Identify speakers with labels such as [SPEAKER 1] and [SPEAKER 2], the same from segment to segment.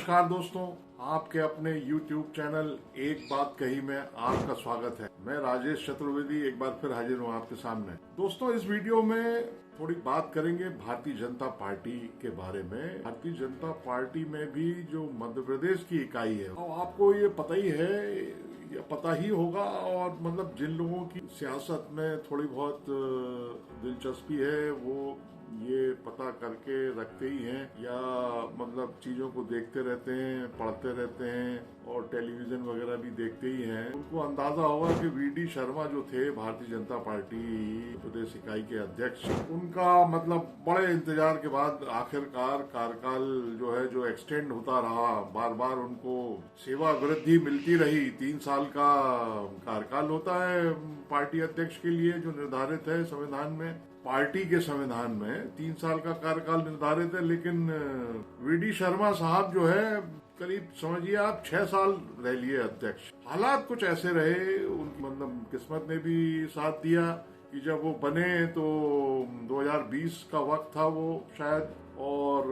[SPEAKER 1] नमस्कार दोस्तों, आपके अपने YouTube चैनल एक बात कही में आपका स्वागत है। मैं राजेश चतुर्वेदी एक बार फिर हाजिर हूँ आपके सामने। दोस्तों, इस वीडियो में थोड़ी बात करेंगे भारतीय जनता पार्टी के बारे में। भारतीय जनता पार्टी में भी जो मध्य प्रदेश की इकाई है, और आपको ये पता ही है या पता ही होगा, और मतलब जिन लोगों की सियासत में थोड़ी बहुत दिलचस्पी है वो ये पता करके रखते ही हैं, या मतलब चीजों को देखते रहते हैं, पढ़ते रहते हैं और टेलीविजन वगैरह भी देखते ही हैं। उनको अंदाजा होगा कि वीडी शर्मा जो थे भारतीय जनता पार्टी प्रदेश इकाई के अध्यक्ष, उनका मतलब बड़े इंतजार के बाद आखिरकार कार्यकाल जो एक्सटेंड होता रहा, बार बार उनको सेवा वृद्धि मिलती रही। 3 साल का कार्यकाल होता है पार्टी अध्यक्ष के लिए जो निर्धारित है संविधान में। पार्टी के संविधान में 3 साल का कार्यकाल निर्धारित है, लेकिन वीडी शर्मा साहब जो है करीब समझिए आप 6 साल रह लिए अध्यक्ष। हालात कुछ ऐसे रहे, उनकी मतलब किस्मत ने भी साथ दिया कि जब वो बने तो 2020 का वक्त था वो शायद, और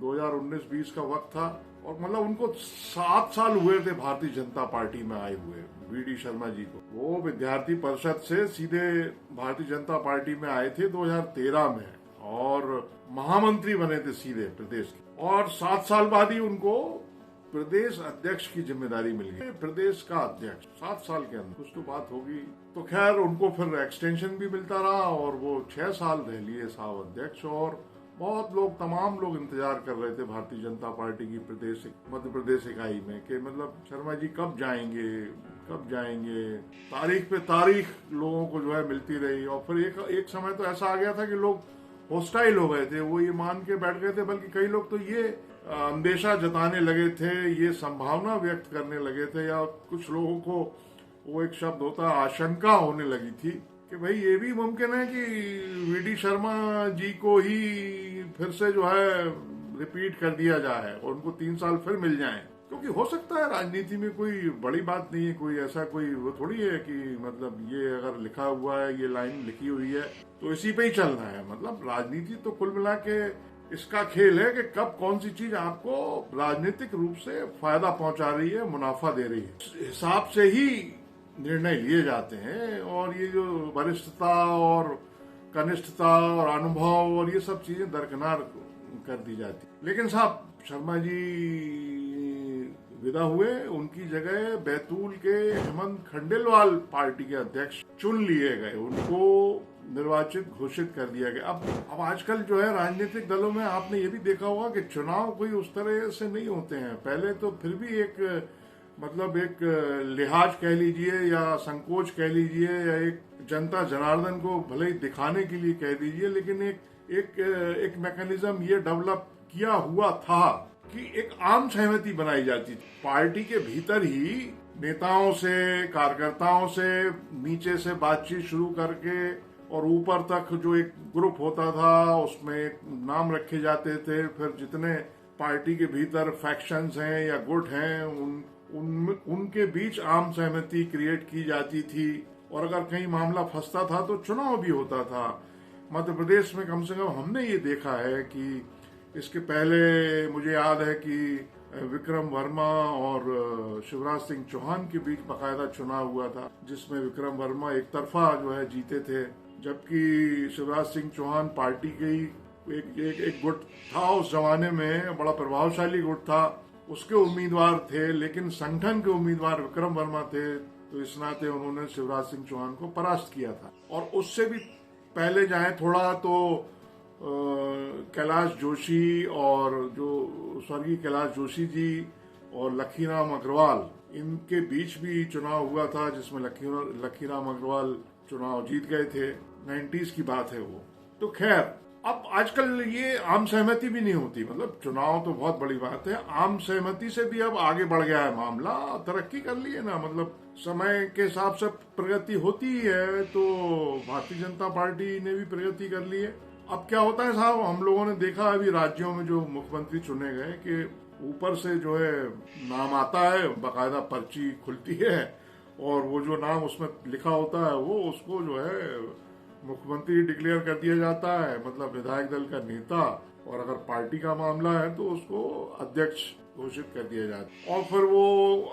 [SPEAKER 1] 2019-20 का वक्त था, और मतलब उनको 7 साल हुए थे भारतीय जनता पार्टी में आए हुए वीडी शर्मा जी को। वो विद्यार्थी परिषद से सीधे भारतीय जनता पार्टी में आए थे 2013 में, और महामंत्री बने थे सीधे प्रदेश के, और 7 साल बाद ही उनको प्रदेश अध्यक्ष की जिम्मेदारी मिल गई। प्रदेश का अध्यक्ष 7 साल के अंदर, कुछ तो बात होगी। तो खैर उनको फिर एक्सटेंशन भी मिलता रहा और वो 6 साल रह लिए साहब अध्यक्ष। और बहुत लोग, तमाम लोग इंतजार कर रहे थे भारतीय जनता पार्टी की मध्य प्रदेश इकाई में कि मतलब शर्मा जी कब जाएंगे। तारीख पे तारीख लोगों को जो है मिलती रही, और फिर एक समय तो ऐसा आ गया था कि लोग होस्टाइल हो गए थे, वो ये मान के बैठ गए थे, बल्कि कई लोग तो ये अंदेशा जताने लगे थे, ये संभावना व्यक्त करने लगे थे, या कुछ लोगों को वो एक शब्द होता है आशंका होने लगी थी कि भाई ये भी मुमकिन है कि वीडी शर्मा जी को ही फिर से जो है रिपीट कर दिया जाए और उनको 3 साल फिर मिल जाएं। क्योंकि हो सकता है, राजनीति में कोई बड़ी बात नहीं है, कोई ऐसा कोई वो थोड़ी है कि मतलब ये अगर लिखा हुआ है, ये लाइन लिखी हुई है तो इसी पे ही चलना है। मतलब राजनीति तो कुल मिला के इसका खेल है कि कब कौन सी चीज आपको राजनीतिक रूप से फायदा पहुंचा रही है, मुनाफा दे रही है, इस हिसाब से ही निर्णय लिए जाते हैं। और ये जो वरिष्ठता और कनिष्ठता और अनुभव और ये सब चीजें दरकिनार कर दी जाती। लेकिन साहब शर्मा जी विदा हुए, उनकी जगह बैतूल के हेमंत खंडेलवाल पार्टी के अध्यक्ष चुन लिए गए, उनको निर्वाचित घोषित कर दिया गया। अब आजकल जो है राजनीतिक दलों में आपने ये भी देखा होगा कि चुनाव कोई उस तरह से नहीं होते हैं। पहले तो फिर भी एक लिहाज कह लीजिए या संकोच कह लीजिए, या एक जनता जनार्दन को भले ही दिखाने के लिए कह दीजिए, लेकिन एक मैकेनिज्म ये डेवलप किया हुआ था कि एक आम सहमति बनाई जाती थी पार्टी के भीतर ही, नेताओं से, कार्यकर्ताओं से, नीचे से बातचीत शुरू करके और ऊपर तक जो एक ग्रुप होता था उसमें नाम रखे जाते थे। फिर जितने पार्टी के भीतर फैक्शंस हैं या गुट हैं उनके बीच आम सहमति क्रिएट की जाती थी, और अगर कहीं मामला फंसता था तो चुनाव भी होता था। मध्य प्रदेश में कम से कम हमने ये देखा है कि इसके पहले मुझे याद है कि विक्रम वर्मा और शिवराज सिंह चौहान के बीच बाकायदा चुनाव हुआ था, जिसमें विक्रम वर्मा एक तरफा जो है जीते थे, जबकि शिवराज सिंह चौहान पार्टी के ही एक गुट था उस जमाने में, बड़ा प्रभावशाली गुट था, उसके उम्मीदवार थे, लेकिन संगठन के उम्मीदवार विक्रम वर्मा थे, तो इस नाते उन्होंने शिवराज सिंह चौहान को परास्त किया था। और उससे भी पहले जाए थोड़ा तो कैलाश जोशी और जो स्वर्गीय कैलाश जोशी जी और लखीराम अग्रवाल, इनके बीच भी चुनाव हुआ था, जिसमें लखीराम अग्रवाल चुनाव जीत गए थे। 90s की बात है वो। तो खैर अब आजकल ये आम सहमति भी नहीं होती, मतलब चुनाव तो बहुत बड़ी बात है, आम सहमति से भी अब आगे बढ़ गया है मामला, तरक्की कर ली है ना, मतलब समय के हिसाब से प्रगति होती ही है, तो भारतीय जनता पार्टी ने भी प्रगति कर ली है। अब क्या होता है साहब, हम लोगों ने देखा अभी राज्यों में जो मुख्यमंत्री चुने गए कि ऊपर से जो है नाम आता है, बाकायदा पर्ची खुलती है, और वो जो नाम उसमें लिखा होता है वो उसको जो है मुख्यमंत्री डिक्लेयर कर दिया जाता है, मतलब विधायक दल का नेता, और अगर पार्टी का मामला है तो उसको अध्यक्ष घोषित कर दिया जाता है और फिर वो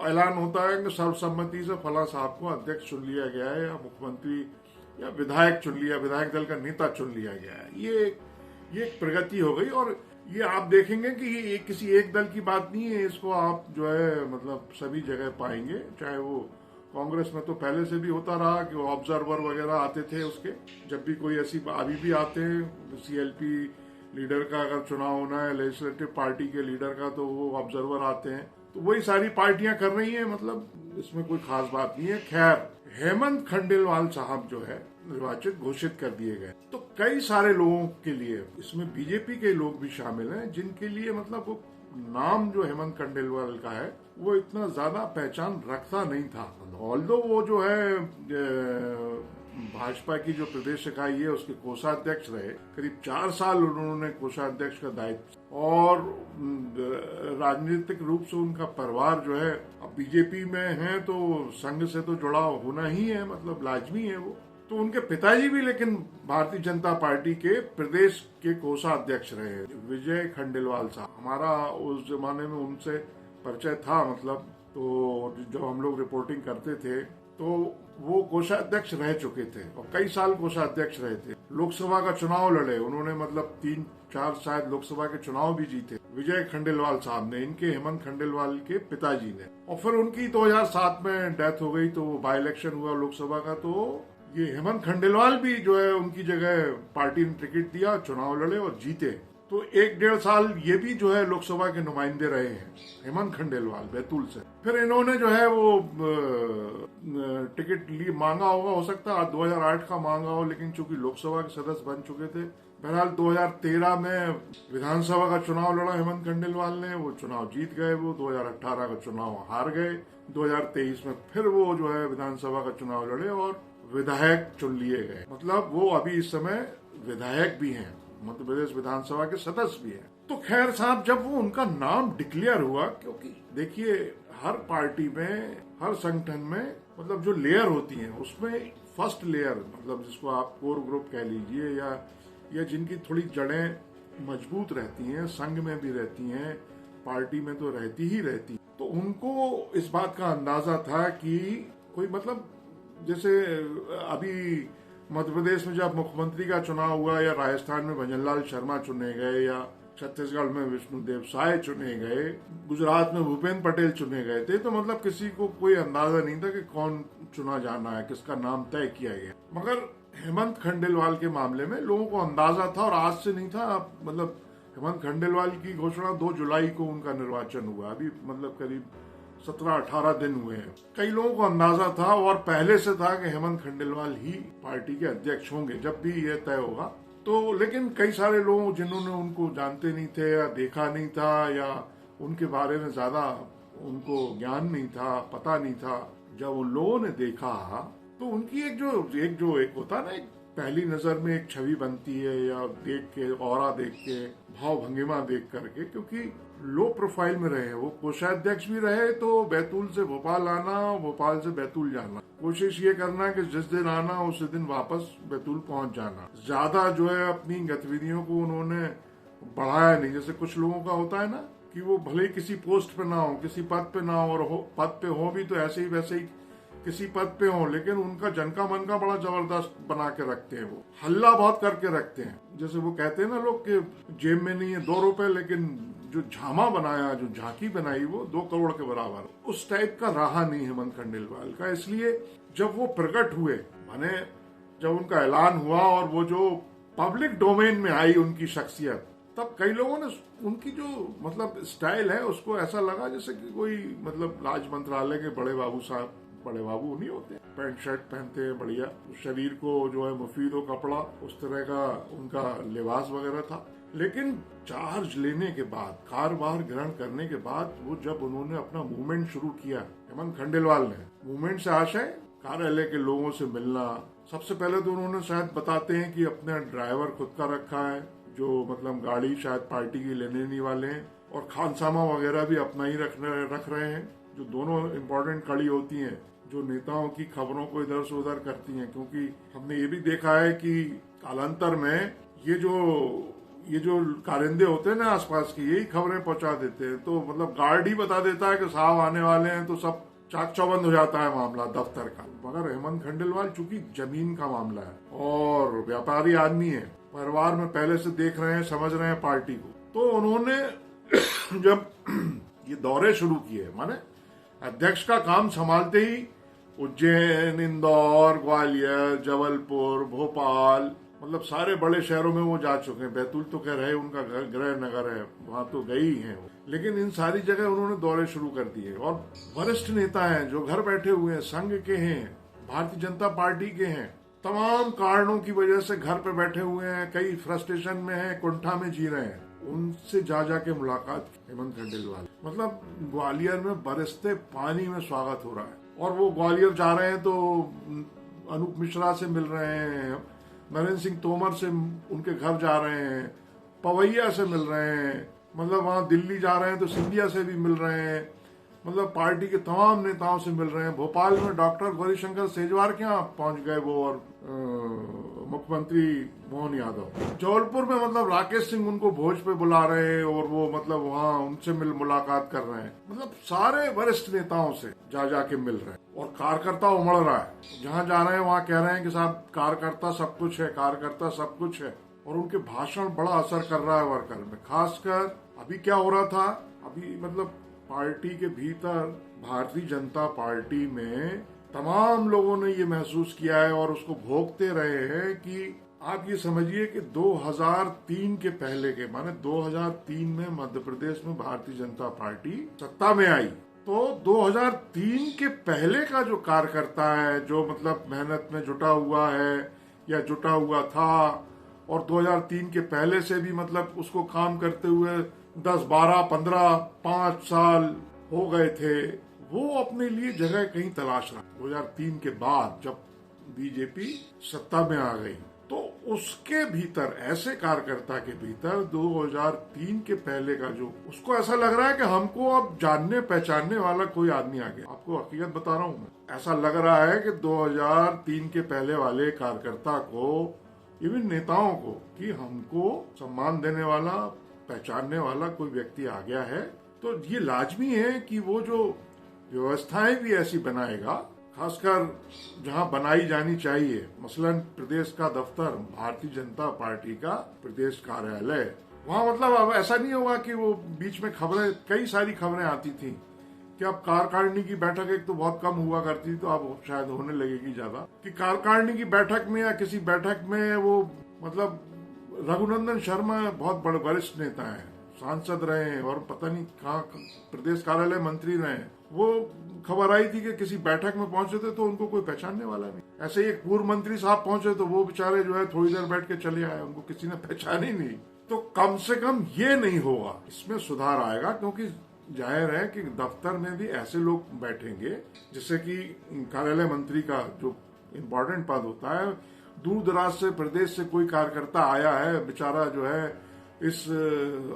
[SPEAKER 1] ऐलान होता है कि सर्वसम्मति से फला साहब को अध्यक्ष चुन लिया गया है या मुख्यमंत्री या विधायक चुन लिया, विधायक दल का नेता चुन लिया गया है। ये एक प्रगति हो गई और ये आप देखेंगे कि ये किसी एक दल की बात नहीं है, इसको आप जो है मतलब सभी जगह पाएंगे। चाहे वो कांग्रेस में तो पहले से भी होता रहा कि वो ऑब्जर्वर वगैरह आते थे उसके, जब भी कोई ऐसी अभी भी आते हैं सीएलपी लीडर का अगर चुनाव होना है, लेजिस्लेटिव पार्टी के लीडर का, तो वो ऑब्जर्वर आते हैं। तो वही सारी पार्टियां कर रही हैं, मतलब इसमें कोई खास बात नहीं है। खैर, हेमंत खंडेलवाल साहब जो है निर्वाचित घोषित कर दिए गए, तो कई सारे लोगों के लिए, इसमें बीजेपी के लोग भी शामिल हैं, जिनके लिए मतलब वो नाम जो हेमंत खंडेलवाल का है वो इतना ज्यादा पहचान रखता नहीं था। ऑल्दो वो जो है भाजपा की जो प्रदेश इकाई है उसके कोषाध्यक्ष रहे, करीब 4 साल उन्होंने कोषाध्यक्ष का दायित्व, और राजनीतिक रूप से उनका परिवार जो है अब बीजेपी में है तो संघ से तो जुड़ाव होना ही है, मतलब लाजमी है वो। तो उनके पिताजी भी लेकिन भारतीय जनता पार्टी के प्रदेश के कोषाध्यक्ष रहे, विजय खंडेलवाल साहब। हमारा उस जमाने में उनसे परिचय था, मतलब तो जब हम लोग रिपोर्टिंग करते थे तो वो कोषाध्यक्ष रह चुके थे और कई साल कोषाध्यक्ष रहे थे। लोकसभा का चुनाव लड़े उन्होंने, मतलब 3-4 शायद लोकसभा के चुनाव भी जीते विजय खंडेलवाल साहब ने, इनके हेमंत खंडेलवाल के पिताजी ने। और फिर उनकी 2007 में डेथ हो गई, तो वो बाई इलेक्शन हुआ लोकसभा का, तो ये हेमंत खंडेलवाल भी जो है उनकी जगह पार्टी ने टिकट दिया, चुनाव लड़े और जीते। तो 1-1.5 साल ये भी जो है लोकसभा के नुमाइंदे रहे हैं हेमंत खंडेलवाल बैतूल से। फिर इन्होंने जो है वो टिकट मांगा होगा, हो सकता है 2008 का मांगा हो, लेकिन चूंकि लोकसभा के सदस्य बन चुके थे। बहरहाल 2013 में विधानसभा का चुनाव लड़ा हेमंत खंडेलवाल ने, वो चुनाव जीत गए। वो 2018 का चुनाव हार गए। 2023 में फिर वो जो है विधानसभा का चुनाव लड़े और विधायक चुन लिए गए, मतलब वो अभी इस समय विधायक भी हैं, मध्य प्रदेश विधानसभा के सदस्य भी हैं। तो खैर साहब, जब वो उनका नाम डिक्लेयर हुआ, क्योंकि देखिए हर पार्टी में, हर संगठन में मतलब जो लेयर होती हैं उसमें फर्स्ट लेयर, मतलब जिसको आप कोर ग्रुप कह लीजिए, या जिनकी थोड़ी जड़ें मजबूत रहती हैं, संघ में भी रहती हैं, पार्टी में तो रहती ही रहती, तो उनको इस बात का अंदाजा था कि कोई मतलब, जैसे अभी मध्य प्रदेश में जब मुख्यमंत्री का चुनाव हुआ, या राजस्थान में भजनलाल शर्मा चुने गए, या छत्तीसगढ़ में विष्णुदेव साय चुने गए, गुजरात में भूपेंद्र पटेल चुने गए थे, तो मतलब किसी को कोई अंदाजा नहीं था कि कौन चुना जाना है, किसका नाम तय किया गया। मगर हेमंत खंडेलवाल के मामले में लोगों को अंदाजा था, और आज से नहीं था, मतलब हेमंत खंडेलवाल की घोषणा 2 जुलाई को उनका निर्वाचन हुआ, अभी मतलब करीब 17-18 दिन हुए हैं। कई लोगों को अंदाजा था और पहले से था कि हेमंत खंडेलवाल ही पार्टी के अध्यक्ष होंगे जब भी यह तय होगा। तो लेकिन कई सारे लोग जिन्होंने उनको जानते नहीं थे, या देखा नहीं था, या उनके बारे में ज्यादा उनको ज्ञान नहीं था, पता नहीं था, जब उन लोगों ने देखा तो उनकी एक होता ना, एक पहली नजर में एक छवि बनती है, या देख के, ऑरा देख के, भाव भंगिमा देख करके, क्योंकि लो प्रोफाइल में रहे, वो कोषाध्यक्ष भी रहे, तो बैतूल से भोपाल आना, भोपाल से बैतूल जाना, कोशिश ये करना कि जिस दिन आना उसी दिन वापस बैतूल पहुंच जाना। ज्यादा जो है अपनी गतिविधियों को उन्होंने बढ़ाया नहीं, जैसे कुछ लोगों का होता है ना कि वो भले ही किसी पोस्ट पे ना हो, किसी पद पे ना हो, और पद पे हो भी तो ऐसे ही वैसे ही किसी पद पे हो, लेकिन उनका जन का मन का बड़ा जबरदस्त बना के रखते हैं, वो हल्ला बहुत करके रखते हैं। जैसे वो कहते हैं ना लोग कि जेब में नहीं है 2 रुपए, लेकिन जो झामा बनाया, जो झांकी बनाई, वो 2 करोड़ के बराबर। उस टाइप का रहा नहीं हेमंत खंडेलवाल का। इसलिए जब वो प्रकट हुए, माने जब उनका ऐलान हुआ और वो जो पब्लिक डोमेन में आई उनकी शख्सियत, तब कई लोगों ने उनकी जो मतलब स्टाइल है उसको ऐसा लगा जैसे कि कोई मतलब राज मंत्रालय के बड़े बाबू साहब, बड़े बाबू नहीं होते, पैंट शर्ट पहनते हैं बढ़िया, शरीर को जो है मुफीद हो कपड़ा, उस तरह का उनका लिबास वगैरह था। लेकिन चार्ज लेने के बाद, कार्यभार ग्रहण करने के बाद, वो जब उन्होंने अपना मूवमेंट शुरू किया, हेमंत खंडेलवाल ने, मूवमेंट से आशय कार्यालय के लोगों से मिलना। सबसे पहले तो उन्होंने शायद बताते हैं कि अपना ड्राइवर खुद का रखा है, जो मतलब गाड़ी शायद पार्टी की लेने नहीं वाले हैं, और खानसामा वगैरह भी अपना ही रख रहे हैं, जो दोनों इम्पोर्टेंट कड़ी होती हैं जो नेताओं की खबरों को इधर से उधर करती हैं। क्योंकि हमने ये भी देखा है कि कालांतर में ये जो ये जो कारिंदे होते हैं ना आसपास की, यही खबरें पहुंचा देते हैं। तो मतलब गार्ड ही बता देता है कि साहब आने वाले हैं, तो सब चाक चौबंद हो जाता है मामला दफ्तर का। मगर हेमंत खंडेलवाल चूंकि जमीन का मामला है और व्यापारी आदमी है, परिवार में पहले से देख रहे हैं, समझ रहे हैं पार्टी को, तो उन्होंने जब ये दौरे शुरू किए, माने अध्यक्ष का काम संभालते ही उज्जैन, इंदौर, ग्वालियर, जबलपुर, भोपाल, मतलब सारे बड़े शहरों में वो जा चुके हैं। बैतूल तो कह रहे उनका गृह नगर है, वहां तो गए ही हैं वो। लेकिन इन सारी जगह उन्होंने दौरे शुरू कर दिए। और वरिष्ठ नेता हैं जो घर बैठे हुए हैं, संघ के हैं, भारतीय जनता पार्टी के हैं, तमाम कारणों की वजह से घर पे बैठे हुए हैं, कई फ्रस्ट्रेशन में हैं, कुंठा में जी रहे हैं, उनसे जा जाके मुलाकात हेमंत खंडेलवाल। मतलब ग्वालियर में बरसते पानी में स्वागत हो रहा है। और वो ग्वालियर जा रहे हैं तो अनूप मिश्रा से मिल रहे हैं, नरेंद्र सिंह तोमर से उनके घर जा रहे हैं, पवैया से मिल रहे हैं, मतलब वहां दिल्ली जा रहे हैं तो सिंधिया से भी मिल रहे हैं, मतलब पार्टी के तमाम नेताओं से मिल रहे हैं। भोपाल में डॉक्टर गौरीशंकर सेजवार के यहाँ पहुंच गए वो, और मुख्यमंत्री मोहन यादव। जबलपुर में मतलब राकेश सिंह उनको भोज पे बुला रहे हैं और वो मतलब वहाँ उनसे मुलाकात कर रहे हैं। मतलब सारे वरिष्ठ नेताओं से जा जाके मिल रहे हैं। और कार्यकर्ता उमड़ रहा है, जहाँ जा रहे हैं वहाँ कह रहे हैं कि साहब कार्यकर्ता सब कुछ है, कार्यकर्ता सब कुछ है। और उनके भाषण बड़ा असर कर रहा है वर्कर में। खासकर अभी क्या हो रहा था, अभी मतलब पार्टी के भीतर भारतीय जनता पार्टी में तमाम लोगों ने ये महसूस किया है और उसको भोगते रहे हैं कि आप ये समझिए कि 2003 के पहले के, माने 2003 में मध्य प्रदेश में भारतीय जनता पार्टी सत्ता में आई, तो 2003 के पहले का जो कार्यकर्ता है, जो मतलब मेहनत में जुटा हुआ है या जुटा हुआ था, और 2003 के पहले से भी मतलब उसको काम करते हुए 10, 12, 15, 5 साल हो गए थे, वो अपने लिए जगह कहीं तलाश रहा। 2003 के बाद जब बीजेपी सत्ता में आ गई, तो उसके भीतर, ऐसे कार्यकर्ता के भीतर 2003 के पहले का जो, उसको ऐसा लग रहा है कि हमको अब जानने पहचानने वाला कोई आदमी आ गया। आपको हकीकत बता रहा हूँ मैं, ऐसा लग रहा है कि 2003 के पहले वाले कार्यकर्ता को, इवन नेताओं को, कि हमको सम्मान देने वाला, पहचानने वाला कोई व्यक्ति आ गया है। तो ये लाजमी है कि वो जो व्यवस्थाएं भी ऐसी बनाएगा, खासकर जहां बनाई जानी चाहिए, मसलन प्रदेश का दफ्तर, भारतीय जनता पार्टी का प्रदेश कार्यालय, वहां मतलब अब ऐसा नहीं होगा कि वो बीच में खबरें, कई सारी खबरें आती थी कि अब कार्यकारिणी की बैठक एक तो बहुत कम हुआ करती, तो अब शायद होने लगेगी ज्यादा, कि कार्यकारिणी की बैठक में या किसी बैठक में वो मतलब रघुनंदन शर्मा बहुत बड़े वरिष्ठ नेता हैं, सांसद रहे हैं और पता नहीं कहाँ प्रदेश कार्यालय मंत्री रहे हैं, वो खबर आई थी कि किसी बैठक में पहुंचे थे तो उनको कोई पहचानने वाला नहीं। ऐसे ही एक पूर्व मंत्री साहब पहुंचे तो वो बेचारे जो है थोड़ी देर बैठ के चले आए, उनको किसी ने पहचान ही नहीं। तो कम से कम ये नहीं होगा, इसमें सुधार आएगा, क्योंकि जाहिर है कि दफ्तर में भी ऐसे लोग बैठेंगे, जैसे कि कार्यालय मंत्री का जो इम्पोर्टेंट पद होता है, दूर दराज से प्रदेश से कोई कार्यकर्ता आया है, बेचारा जो है इस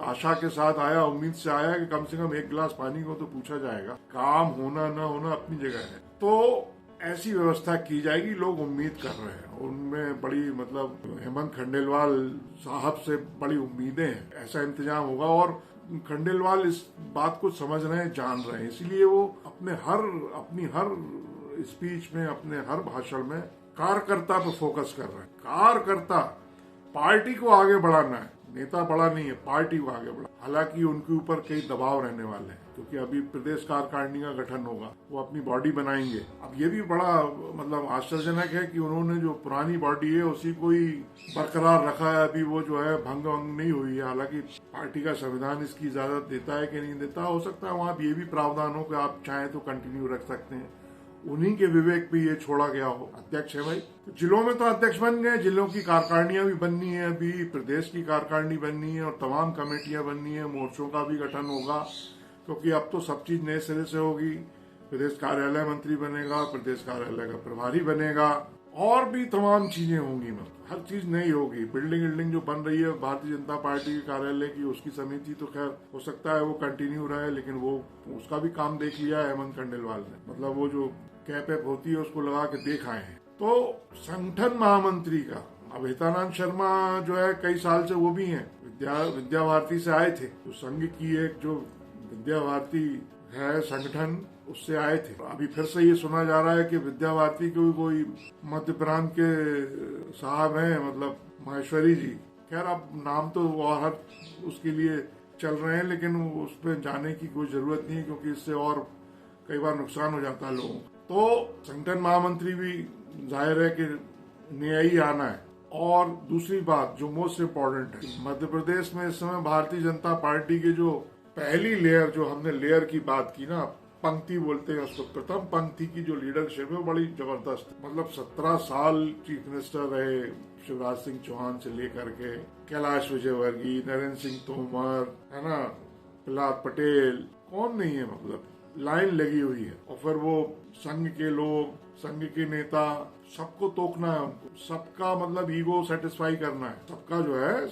[SPEAKER 1] आशा के साथ आया, उम्मीद से आया कि कम से कम एक गिलास पानी को तो पूछा जाएगा। काम होना ना होना अपनी जगह है, तो ऐसी व्यवस्था की जाएगी, लोग उम्मीद कर रहे हैं। उनमें बड़ी मतलब हेमंत खंडेलवाल साहब से बड़ी उम्मीदें हैं, ऐसा इंतजाम होगा। और खंडेलवाल इस बात को समझ रहे हैं, जान रहे हैं, इसलिए वो अपनी हर स्पीच में, अपने हर भाषण में कार्यकर्ता पर फोकस कर रहे हैं। कार्यकर्ता, पार्टी को आगे बढ़ाना है, नेता बड़ा नहीं है, पार्टी को आगे बढ़ा। हालांकि उनके ऊपर कई दबाव रहने वाले हैं, क्योंकि अभी प्रदेश कार्यकारिणी का गठन होगा, वो अपनी बॉडी बनाएंगे। अब ये भी बड़ा मतलब आश्चर्यजनक है कि उन्होंने जो पुरानी बॉडी है उसी को ही बरकरार रखा है, अभी वो जो है भंग नहीं हुई है। हालांकि पार्टी का संविधान इसकी इजाजत देता है कि नहीं देता, हो सकता है वहाँ ये भी प्रावधान हो कि आप चाहें तो कंटिन्यू रख सकते हैं, उन्हीं के विवेक पे ये छोड़ा गया हो। अध्यक्ष है भाई, तो जिलों में तो अध्यक्ष बन गए, जिलों की कार्यकारिणियां भी बननी है, अभी प्रदेश की कार्यकारिणी बननी है और तमाम कमेटियां बननी है, मोर्चों का भी गठन होगा, क्योंकि अब तो सब चीज नए सिरे से होगी। प्रदेश कार्यालय मंत्री बनेगा, प्रदेश कार्यालय का प्रभारी बनेगा, और भी तमाम चीजें होंगी, मतलब हर चीज नई होगी। बिल्डिंग जो बन रही है भारतीय जनता पार्टी के कार्यालय की, उसकी समिति तो खैर हो सकता है वो कंटिन्यू रहे, लेकिन वो उसका भी काम देख लिया है हेमंत खंडेलवाल ने, मतलब वो जो कैप होती है उसको लगा के देख आए हैं। तो संगठन महामंत्री का अब हितानंद शर्मा जो है कई साल से वो भी हैं, विद्या भारती से आए थे। तो संघ की एक जो विद्या भारती है संगठन, उससे आए थे। अभी फिर से ये सुना जा रहा है कि विद्या भारती के कोई मध्य प्रांत के साहब हैं, मतलब माहेश्वरी जी। खैर अब नाम तो हर उसके लिए चल रहे हैं, लेकिन उस पर जाने की कोई जरूरत नहीं है, क्योंकि इससे और कई बार नुकसान हो जाता है लोगों को। तो संगठन महामंत्री भी जाहिर है कि नया ही आना है। और दूसरी बात जो मोस्ट इम्पोर्टेंट है, मध्य प्रदेश में इस समय भारतीय जनता पार्टी के जो पहली लेयर, जो हमने लेयर की बात की ना, पंक्ति बोलते हैं उसको, प्रथम पंक्ति की जो लीडरशिप है बड़ी जबरदस्त। मतलब 17 साल चीफ मिनिस्टर रहे शिवराज सिंह चौहान से लेकर के कैलाश विजयवर्गीय, नरेंद्र सिंह तोमर, है ना, प्रहलाद पटेल, कौन नहीं है, मतलब लाइन लगी हुई है। और फिर वो संघ के लोग, संघ के नेता, सबको तोकना है उनको, सबका मतलब ईगो सेटिस्फाई करना है, सबका जो है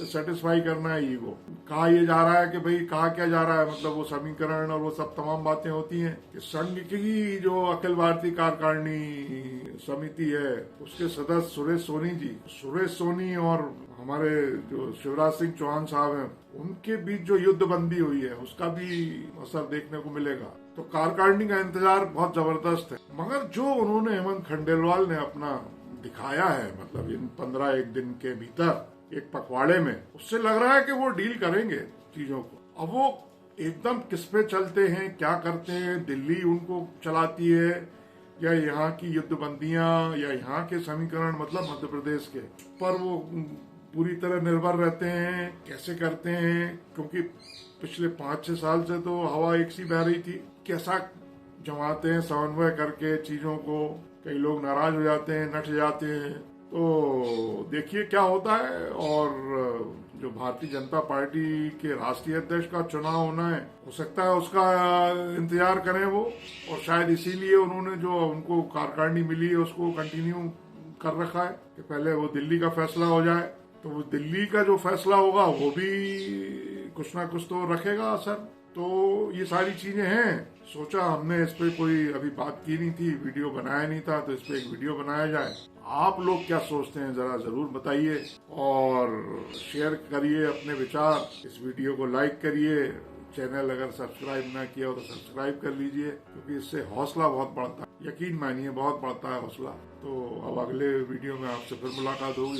[SPEAKER 1] सेटिस्फाई करना है ईगो। कहा ये जा रहा है कि भाई, कहा क्या जा रहा है, मतलब वो समीकरण और वो सब तमाम बातें होती हैं कि संघ की जो अखिल भारतीय कार्यकारिणी समिति है उसके सदस्य सुरेश सोनी और हमारे जो शिवराज सिंह चौहान साहब हैं, उनके बीच जो युद्धबंदी हुई है उसका भी असर देखने को मिलेगा। तो कार्यकारिणी का इंतजार बहुत जबरदस्त है। मगर जो उन्होंने हेमंत खंडेलवाल ने अपना दिखाया है, मतलब इन 15 दिन के भीतर एक पखवाड़े में, उससे लग रहा है कि वो डील करेंगे चीजों को। अब वो एकदम किस पे चलते हैं, क्या करते हैं, दिल्ली उनको चलाती है या यहाँ की युद्धबंदियां या यहाँ के समीकरण, मतलब मध्य प्रदेश के पर वो पूरी तरह निर्भर रहते हैं, कैसे करते हैं। क्योंकि पिछले 5-6 साल से तो हवा एक सी बह रही थी, कैसा जमाते हैं समन्वय करके चीजों को। कई लोग नाराज हो जाते हैं, नट जाते हैं। तो देखिए क्या होता है। और जो भारतीय जनता पार्टी के राष्ट्रीय अध्यक्ष का चुनाव होना है, हो सकता है उसका इंतजार करें वो, और शायद इसीलिए उन्होंने जो उनको कार्यकारिणी मिली है उसको कंटिन्यू कर रखा है कि पहले वो दिल्ली का फैसला हो जाए। तो वो दिल्ली का जो फैसला होगा वो भी कुछ ना कुछ तो रखेगा असर। तो ये सारी चीजें हैं। सोचा हमने इस पे कोई अभी बात की नहीं थी, वीडियो बनाया नहीं था, तो इस पे एक वीडियो बनाया जाए। आप लोग क्या सोचते हैं जरा जरूर बताइए, और शेयर करिए अपने विचार। इस वीडियो को लाइक करिए, चैनल अगर सब्सक्राइब ना किया हो तो सब्सक्राइब कर लीजिए, क्योंकि इससे हौसला बहुत बढ़ता है। यकीन मानिए बहुत बढ़ता है हौसला। तो अब अगले वीडियो में आपसे फिर मुलाकात होगी।